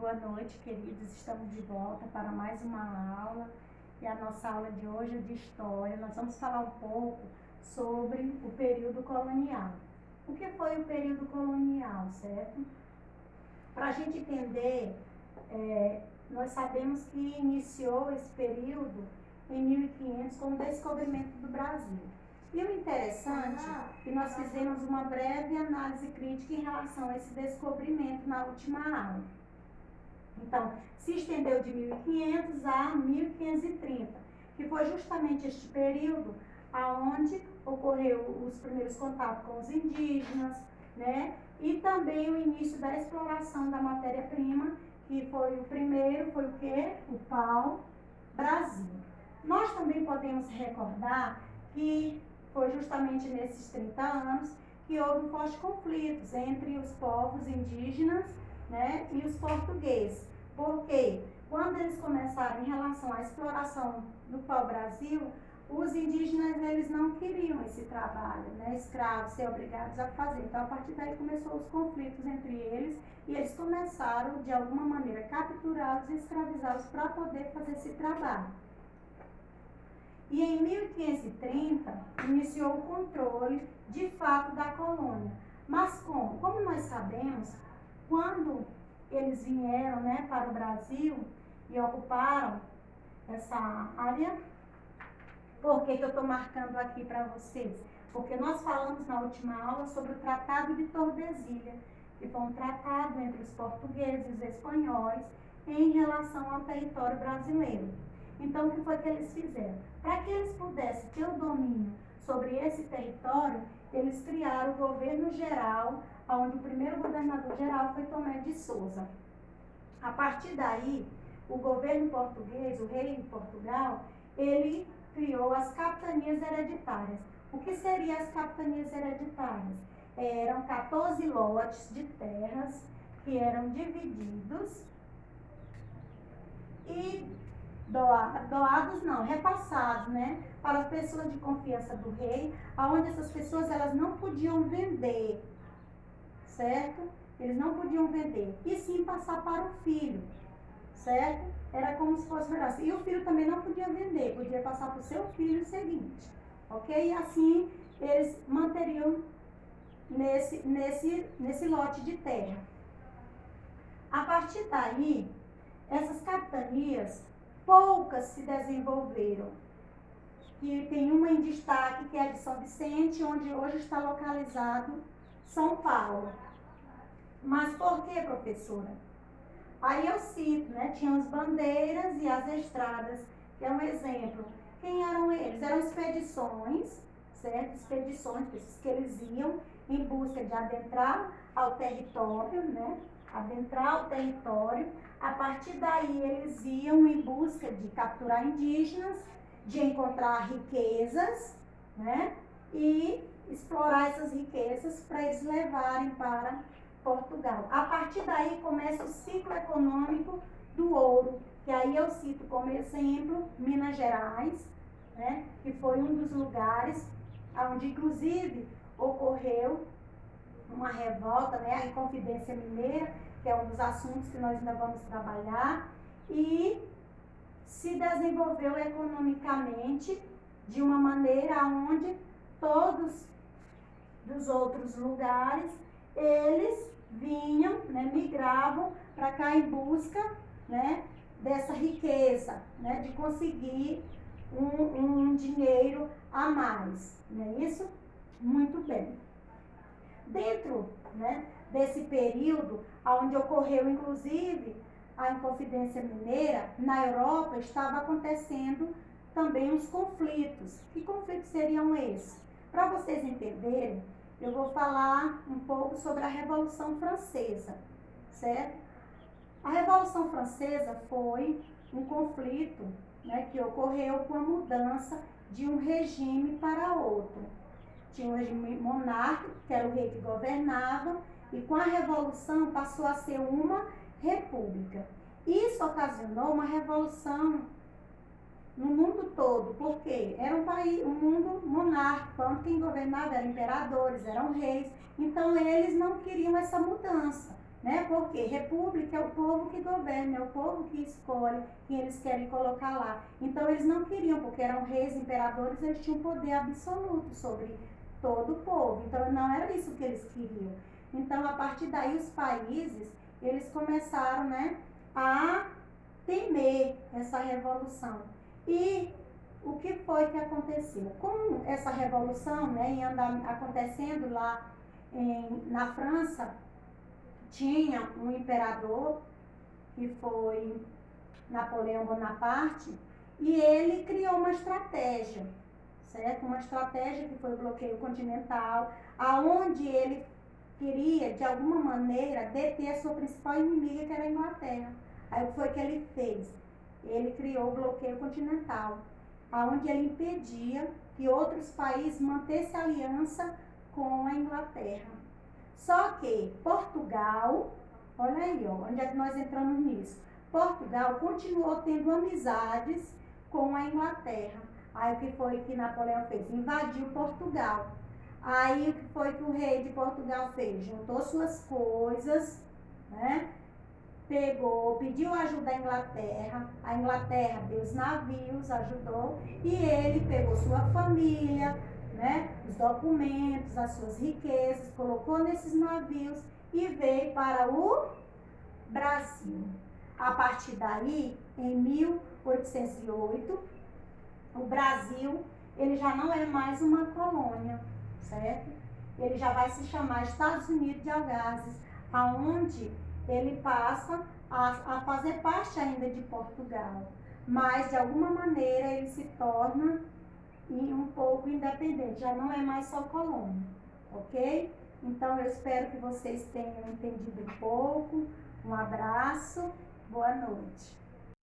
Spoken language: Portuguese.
boa noite, queridos. Estamos de volta para mais uma aula. E a nossa aula de hoje é de História. Nós vamos falar um pouco sobre o período colonial. O que foi o período colonial, certo? Para a gente entender, nós sabemos que iniciou esse período em 1500 com o descobrimento do Brasil. E o interessante é que nós fizemos uma breve análise crítica em relação a esse descobrimento na última aula. Então, se estendeu de 1500 a 1530, que foi justamente este período aonde ocorreu os primeiros contatos com os indígenas, né? E também o início da exploração da matéria-prima, que foi o primeiro, foi o quê? O pau-brasil. Nós também podemos recordar que foi justamente nesses 30 anos que houve fortes conflitos entre os povos indígenas, né, e os portugueses. Porque quando eles começaram em relação à exploração do pau-brasil, os indígenas eles não queriam esse trabalho, né, escravos, ser obrigados a fazer. Então, a partir daí começou os conflitos entre eles e eles começaram, de alguma maneira, capturá-los e escravizá-los para poder fazer esse trabalho. E em 1530, iniciou o controle, de fato, da colônia. Mas como? Como nós sabemos, quando eles vieram, né, para o Brasil e ocuparam essa área, por que eu estou marcando aqui para vocês? Porque nós falamos na última aula sobre o Tratado de Tordesilhas, que foi um tratado entre os portugueses e os espanhóis em relação ao território brasileiro. Então, o que foi que eles fizeram? Para que eles pudessem ter o domínio sobre esse território, eles criaram o governo geral, onde o primeiro governador geral foi Tomé de Souza. A partir daí, o governo português, o rei de Portugal, ele criou as capitanias hereditárias. O que seriam as capitanias hereditárias? Eram 14 lotes de terras que eram divididos e repassados, né, para as pessoas de confiança do rei, aonde essas pessoas elas não podiam vender, certo? Eles não podiam vender, e sim passar para o filho, certo? Era como se fosse melhor. E o filho também não podia vender, podia passar para o seu filho seguinte, ok? E assim eles manteriam nesse lote de terra. A partir daí, essas capitanias poucas se desenvolveram, que tem uma em destaque que é a de São Vicente, onde hoje está localizado São Paulo. Mas por que, professora? Aí eu cito, né, tinham as bandeiras e as estradas, que é um exemplo. Quem eram eles? Eram expedições, certo? Expedições que eles iam em busca de adentrar ao território, né? Adentrar o território. A partir daí, eles iam em busca de capturar indígenas, de encontrar riquezas, né? E explorar essas riquezas para eles levarem para Portugal. A partir daí, começa o ciclo econômico do ouro, que aí eu cito como exemplo Minas Gerais, né? Que foi um dos lugares onde, inclusive, ocorreu uma revolta, né? A Inconfidência Mineira, que é um dos assuntos que nós ainda vamos trabalhar, e se desenvolveu economicamente de uma maneira onde todos dos outros lugares, eles vinham, né, migravam para cá em busca, né, dessa riqueza, né, de conseguir um dinheiro a mais, não é isso? Muito bem. Dentro, né, desse período, onde ocorreu, inclusive, a Inconfidência Mineira, na Europa estava acontecendo também os conflitos. Que conflitos seriam esses? Para vocês entenderem, eu vou falar um pouco sobre a Revolução Francesa, certo? A Revolução Francesa foi um conflito, né, que ocorreu com a mudança de um regime para outro. Tinha um regime monárquico, que era o rei que governava, e com a Revolução passou a ser uma república. Isso ocasionou uma revolução no mundo todo, porque era um mundo monárquico, onde quem governava eram imperadores, eram reis, então eles não queriam essa mudança, né? Porque república é o povo que governa, é o povo que escolhe quem eles querem colocar lá. Então eles não queriam, porque eram reis, imperadores, eles tinham poder absoluto sobre todo o povo. Então não era isso que eles queriam. Então a partir daí os países, eles começaram, né, a temer essa revolução. E o que foi que aconteceu? Com essa revolução, né, em andar acontecendo lá na França, tinha um imperador, que foi Napoleão Bonaparte, e ele criou uma estratégia, certo? Uma estratégia que foi o bloqueio continental, aonde ele queria, de alguma maneira, deter a sua principal inimiga, que era a Inglaterra. Aí o que foi que ele fez? Ele criou o bloqueio continental, aonde ele impedia que outros países mantessem aliança com a Inglaterra. Só que Portugal, olha aí, ó, onde é que nós entramos nisso? Portugal continuou tendo amizades com a Inglaterra. Aí o que foi que Napoleão fez? Invadiu Portugal. Aí o que foi que o rei de Portugal fez? Juntou suas coisas, né? Pegou, pediu ajuda à Inglaterra, a Inglaterra deu os navios, ajudou, e ele pegou sua família, né, os documentos, as suas riquezas, colocou nesses navios e veio para o Brasil. A partir daí, em 1808, o Brasil, ele já não é mais uma colônia, certo? Ele já vai se chamar Estados Unidos de Algarves, aonde ele passa a fazer parte ainda de Portugal, mas de alguma maneira ele se torna um pouco independente, já não é mais só colônia, ok? Então eu espero que vocês tenham entendido um pouco. Um abraço, boa noite.